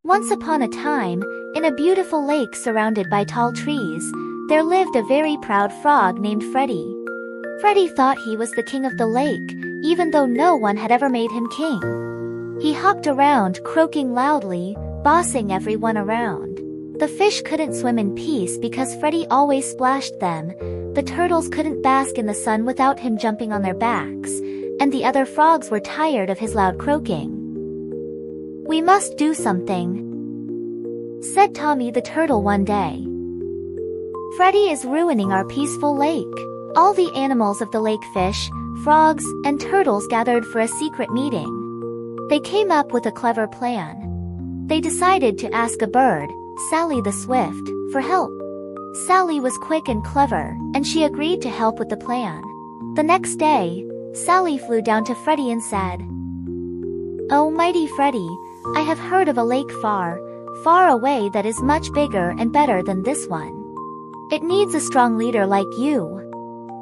Once upon a time, in a beautiful lake surrounded by tall trees, there lived a very proud frog named Freddy. Freddy thought he was the king of the lake, even though no one had ever made him king. He hopped around croaking loudly, bossing everyone around. The fish couldn't swim in peace because Freddy always splashed them, the turtles couldn't bask in the sun without him jumping on their backs, and the other frogs were tired of his loud croaking. "We must do something," said Tommy the turtle one day. "Freddy is ruining our peaceful lake." All the animals of the lake, fish, frogs, and turtles gathered for a secret meeting. They came up with a clever plan. They decided to ask a bird, Sally the Swift, for help. Sally was quick and clever, and she agreed to help with the plan. The next day, Sally flew down to Freddy and said, "Oh mighty Freddy, I have heard of a lake far, far away that is much bigger and better than this one. It needs a strong leader like you.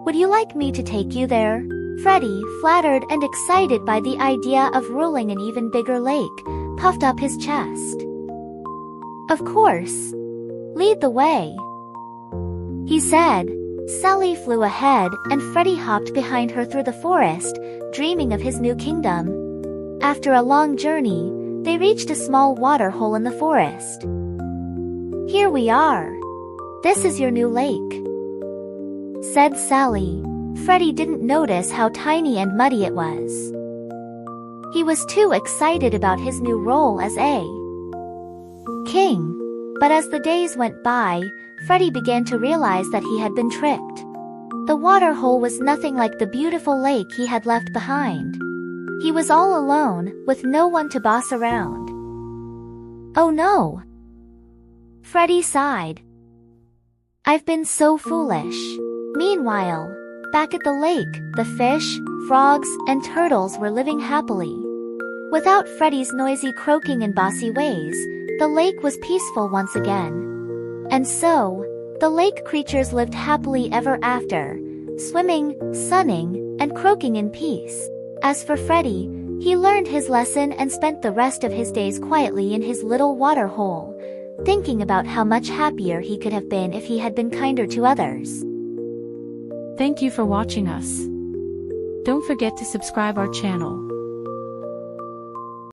Would you like me to take you there?" Freddy, flattered and excited by the idea of ruling an even bigger lake, puffed up his chest. "Of course. Lead the way," he said. Sally flew ahead, and Freddy hopped behind her through the forest, dreaming of his new kingdom. After a long journey, they reached a small water hole in the forest. "Here we are. This is your new lake," said Sally. Freddy didn't notice how tiny and muddy it was. He was too excited about his new role as a king. But as the days went by, Freddy began to realize that he had been tricked. The water hole was nothing like the beautiful lake he had left behind. He was all alone, with no one to boss around. "Oh no!" Freddy sighed. "I've been so foolish." Meanwhile, back at the lake, the fish, frogs, and turtles were living happily. Without Freddy's noisy croaking and bossy ways, the lake was peaceful once again. And so, the lake creatures lived happily ever after, swimming, sunning, and croaking in peace. As for Freddy, he learned his lesson and spent the rest of his days quietly in his little water hole, thinking about how much happier he could have been if he had been kinder to others. Thank you for watching us. Don't forget to subscribe our channel.